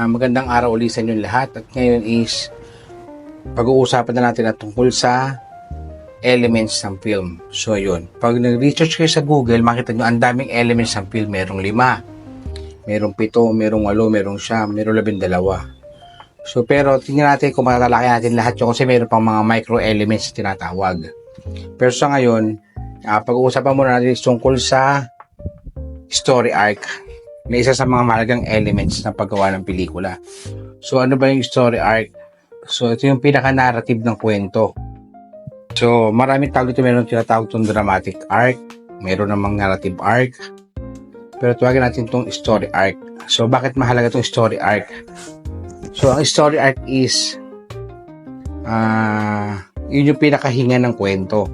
Magandang araw ulit sa inyo lahat. At ngayon is pag-uusapan na natin at tungkol sa elements ng film. So yun, pag nag-research kayo sa Google, makita nyo ang daming elements ng film. Merong 5, merong 7, merong 8, merong 9, merong 12. So pero tingnan natin kung matatalakay natin lahat yun kasi meron pang mga micro elements na tinatawag. Pero sa ngayon, pag-uusapan muna natin tungkol sa story arc na isa sa mga mahalagang elements ng paggawa ng pelikula. So ano ba yung story arc? So ito yung pinaka-narrative ng kwento. So maraming tawag dito, meron tinatawag itong dramatic arc, meron namang narrative arc, pero tuwagin natin itong story arc. So bakit mahalaga itong story arc? So ang story arc is yun yung pinakahinga ng kwento.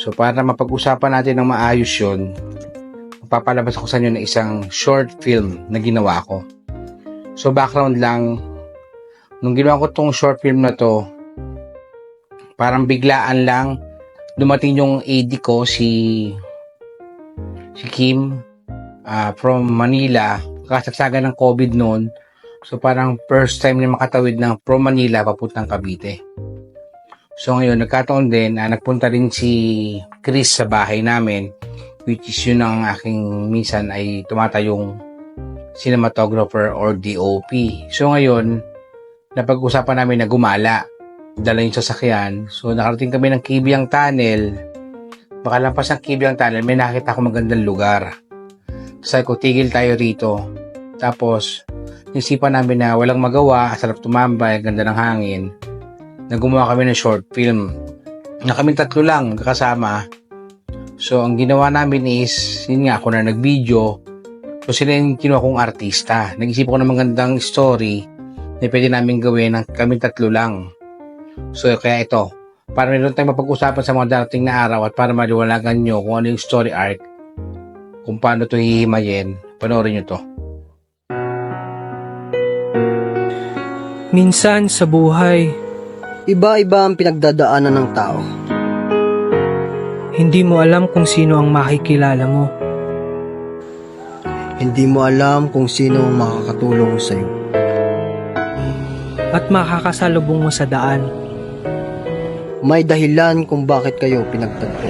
So para mapag-usapan natin ng maayos yun, papalabas ako sa inyo na isang short film na ginawa ko. So background lang, nung ginawa ko tong short film na to, parang biglaan lang dumating yung AD ko, si Kim, from Manila. Kasagsagan ng COVID noon. So parang first time niya makatawid ng from Manila papuntang Cavite. So ngayon nagkataon din, nagpunta rin si Chris sa bahay namin, which is yun ang aking minsan ay tumatayong cinematographer or DOP. So ngayon, napag-usapan namin na gumala, dala yung sasakyan. So nakarating kami ng Kibiang Tunnel. Makalampas ng Kibiang Tunnel, may nakita ko magandang lugar. Sabi ko, tigil tayo rito. Tapos, nisipan namin na walang magawa, sarap tumambay, ganda ng hangin, na gumawa kami ng short film. Na kaming 3 lang, kasama. So, ang ginawa namin is, yun nga, ako na nag-video. So, sila yung kinuha kong artista. Nag-isip ko ng magandang story na pwede namin gawin ng kaming 3 lang. So, kaya ito, para meron tayong mapag-usapan sa mga darating na araw at para maliwanagan nyo kung ano yung story arc, kung paano ito hihimayin, panoorin nyo to. Minsan sa buhay, iba-iba ang pinagdadaanan ng tao. hindi mo alam kung sino ang makikilala mo. Hindi mo alam kung sino ang makakatulong sa iyo. At makakasalubong mo sa daan. May dahilan kung bakit kayo pinagtagpo.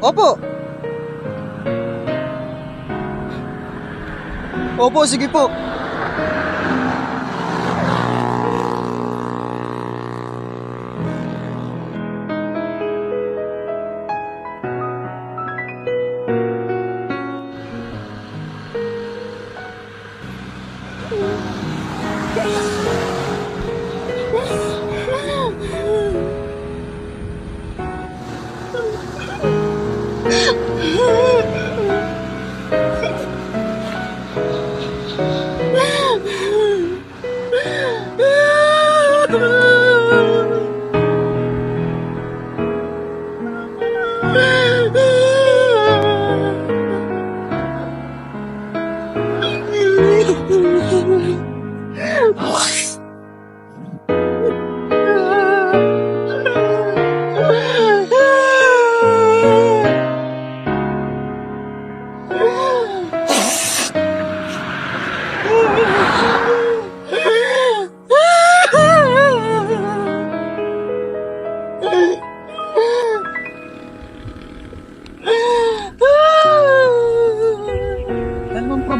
Opo. Opo, sige po.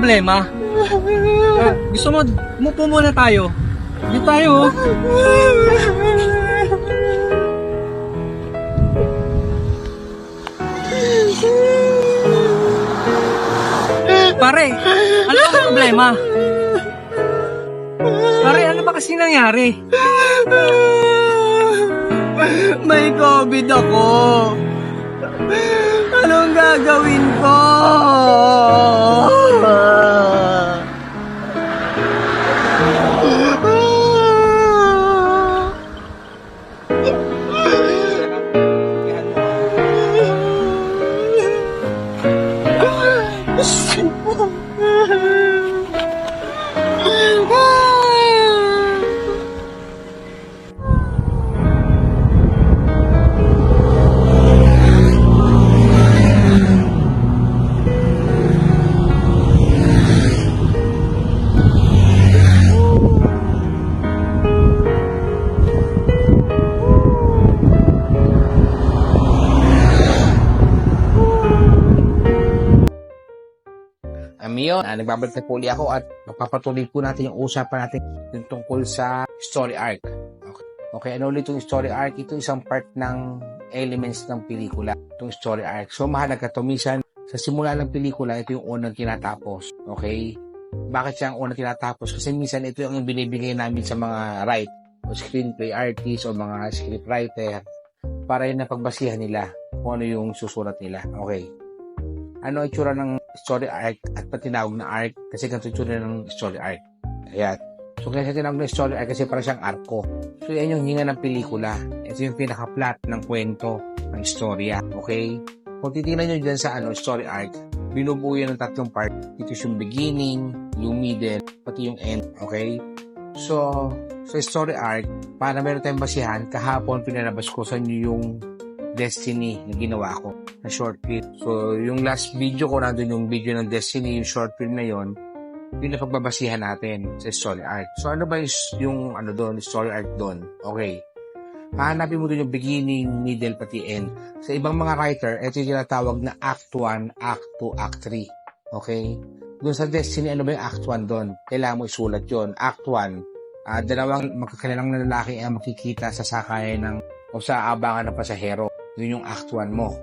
problema? Gusto mo, umupo muna tayo. Dito tayo. Pare, ano ba ang problema? Pare, ano ba kasi nangyari? May COVID ako. Anong gagawin ko? Amiyon, nagbabalik na po ulit ako at magpapatuloy po natin yung usapan natin yung tungkol sa story arc. Okay, ano ulit yung story arc? Ito isang part ng elements ng pelikula, itong story arc. So, mahalaga to. Minsan, sa simula ng pelikula, ito yung unang tinatapos. Okay? Bakit siya ang unang tinatapos? Kasi minsan, ito yung binibigay namin sa mga write o screenplay artists o mga scriptwriter para yun na pagbasihan nila kung ano yung susulat nila. Okay. Ano ang itsura ng story arc at patinawag na arc kasi ganito itsura ng story arc. Ayan. So, kaya siya tinawag na story arc kasi parang siyang arko. So, yan yung hinga ng pelikula. Ito yung pinaka-plot ng kwento ng istorya. Okay? Kung titingnan nyo dyan sa story arc, binubuo yan ng tatlong part. Ito yung beginning, yung middle, pati yung end. Okay? So, sa story arc, para meron tayong basihan, kahapon pinalabas ko sa inyo yung Destiny na ginawa ko na short film. So, yung last video ko, nandun yung video ng Destiny, yung short film na yon, yun na pagbabasihan natin sa story arc. So, ano ba yung doon, story arc doon? Okay. Hahanapin mo doon yung beginning, middle, pati end. Sa ibang mga writer, ito yung tinatawag na Act 1, Act 2, Act 3. Okay? Doon sa Destiny, ano ba yung Act 1 doon? Kailangan mo isulat yun. Act 1, dalawang magkakalang na lalaki ang makikita sa sakayan ng o sa abangan ng pasahero. Yun yung Act 1 mo.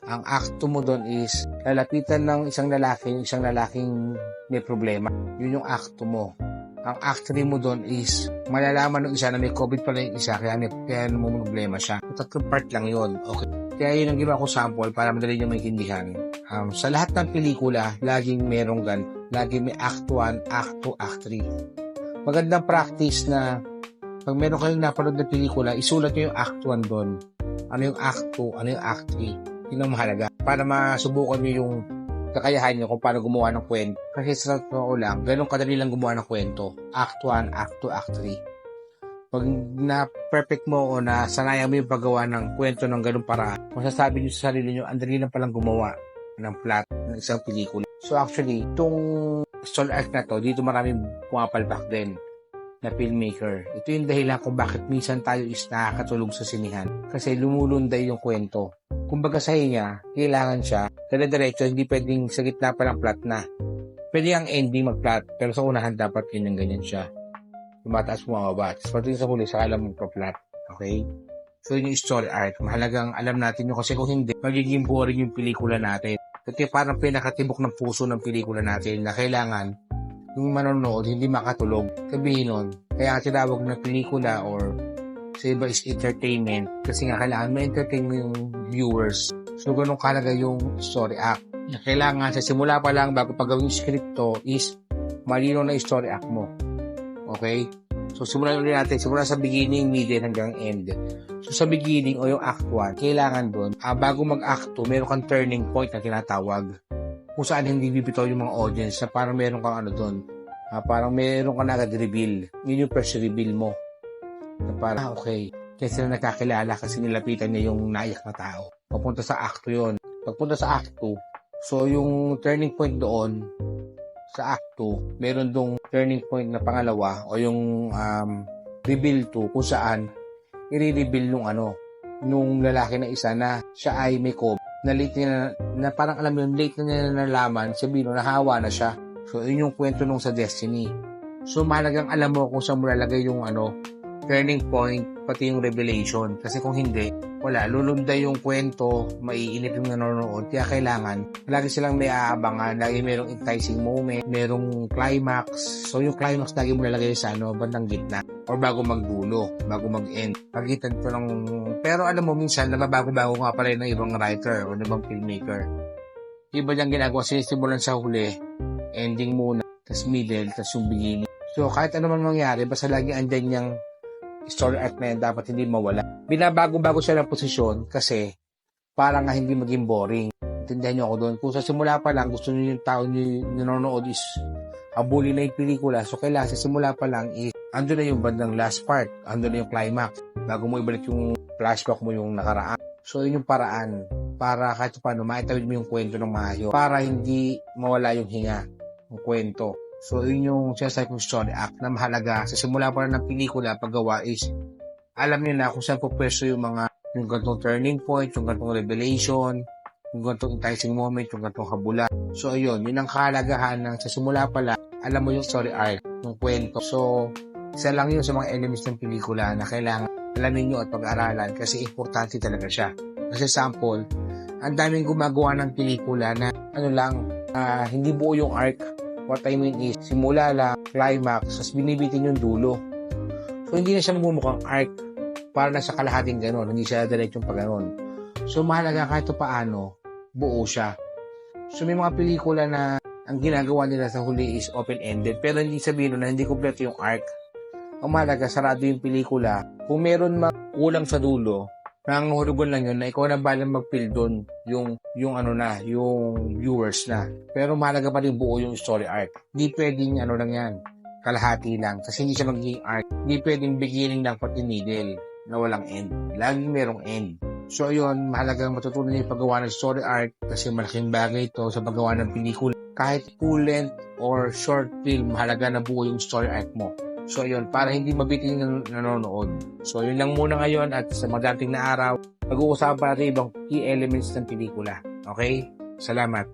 Ang Act 2 mo doon is lalapitan ng isang lalaking may problema. Yun yung Act 2 mo. Ang Act 3 mo doon is malalaman ng isa na may COVID pala yung isa kaya may problema siya. Tatlong part lang yun. Okay. Kaya yun ang ginawa ko sample para madali nyo maintindihan. Sa lahat ng pelikula, laging merong laging may Act 1, Act 2, Act 3. Magandang practice na pag meron kayong napanood na pelikula, isulat nyo yung Act 1 doon. Ano yung Act 2, ano yung Act 3. Yun ang mahalaga. Para masubukan nyo yung kakayahan nyo kung paano gumawa ng kwento. Kasi sa totoo lang, ganun kadali lang gumawa ng kwento. Act 1, Act 2, Act 3. Pag na-perfect mo o nasanayan mo yung paggawa ng kwento ng ganun paraan, masasabi nyo sa sarili nyo, ang dali lang palang gumawa ng plot ng isang pelikula. So actually, itong story arc na to, dito maraming pumapalpak din na filmmaker. Ito yung dahilan kung bakit minsan tayo is nakakatulog sa sinihan. Kasi lumulunday yung kwento. Kumbaga sa niya, kailangan siya, dire-diretso, hindi pwedeng sa gitna pa lang plot na. Pwede ang ending mag-plot, pero sa unahan dapat ganyan siya. Tumataas bumababa. Tapos pati sa huli, saka alam mong plot. Okay? So yun yung story arc. Mahalagang alam natin yun kasi kung hindi, magiging boring yung pelikula natin. Kasi parang pinakatibok ng puso ng pelikula natin na kailangan yung manonood, hindi makatulog. Sabihin nun, kaya tinawag na pelikula or sa iba is entertainment kasi nga kailangan ma-entertain mo yung viewers. So, ganun kalaga yung story act. Kailangan sa simula pa lang bago pag gawing script to is malino na yung story act mo. Okay? So, simulan ulit natin. Simula sa beginning, middle, hanggang end. So, sa beginning o yung act 1, kailangan doon, bago mag-act 2, meron kang turning point na tinatawag. Kung saan hindi bibitaw yung mga audience na parang meron kang doon. Parang meron kang agad-reveal. Yun yung first reveal mo. Na parang, okay. Kaya sila nakakilala kasi nilapitan niya yung naiyak na tao. Papunta sa act 2 yun. Pagpunta sa act 2, so yung turning point doon, sa act 2, meron dong turning point na pangalawa o yung reveal 2 kung saan i-reveal nung lalaki na isa na siya ay may COVID. Na late niya na parang alam mo yun, late na niya nalaman, sabihin nahawa na siya. So, yun yung kwento nung sa Destiny. So, mahalagang alam mo kung saan mo lalagay yung turning point, pati yung revelation. Kasi kung hindi, wala, lulunday yung kwento, maiinip yung nanonood. Kaya kailangan, lagi silang may aabangan, lagi merong enticing moment, merong climax. So, yung climax lagi mo lalagay sa bandang gitna. Or bago magdulo, bago mag-end. Pagitan ko lang, pero alam mo, minsan, nababago-bago nga pala ng ibang writer o ng ibang filmmaker. Iba niyang ginagawa, sinisimulan sa huli, ending muna, tas middle, tas yung beginning. So, kahit ano man mangyari, basta lagi andyan yung story arc na yan, dapat hindi mawala. Binabago-bago siya ng posisyon kasi para nga hindi maging boring. Intindihan niyo ako doon. Kung sa simula pa lang, gusto niyo yung tao niyo nanonood is habulin na yung pelikula. So, kailangan sa simula pa lang is ando na yung bandang last part, ando na yung climax. Bago mo ibalik yung flashback mo yung nakaraan. So, yun yung paraan para kahit paano maitawid mo yung kwento ng maayos para hindi mawala yung hinga ng kwento. So, yun yung sinasabi kong story act na mahalaga. Sa simula pa lang ng pelikula, paggawa is, alam niyo na kung saan po pwesto yung gantong turning point, yung gantong revelation, yung gantong enticing moment, yung gantong habulan. So, yun ang kahalagahan ng sa simula pa lang, alam mo yung story arc, yung kwento. So, isa lang yun sa mga elements ng pelikula na kailangan alamin nyo at pag-aralan kasi importante talaga siya. Kasi sample, ang daming gumagawa ng pelikula na hindi buo yung arc. What I mean is, simula lang, climax, tapos binibitin yung dulo. So, hindi na siya magmumukhang arc para na sa kalahating gano'n. Hindi siya diretsong pa gano'n. So, mahalaga kahit paano, buo siya. So, may mga pelikula na ang ginagawa nila sa huli is open-ended. Pero hindi sabihin na hindi kompleto yung arc. Ang mahalaga, sarado yung pelikula. Kung meron kulang sa dulo, nangangahulugan lang yun na ikaw na balang mag-fill doon yung viewers na. Pero mahalaga pa rin buo yung story arc. Hindi pwedeng lang yan, kalahati lang. Kasi hindi siya magiging arc. Hindi pwedeng beginning lang pati middle na walang end. Laging merong end. So yun, mahalagang matutunan niyo yung paggawa ng story arc kasi malaking bagay ito sa paggawa ng pelikula. Kahit full length or short film, mahalaga na buo yung story arc mo. So yun, para hindi mabitin yung nanonood. So yun lang muna ngayon at sa madating na araw, pag-uusapan natin ibang key elements ng pelikula. Okay? Salamat.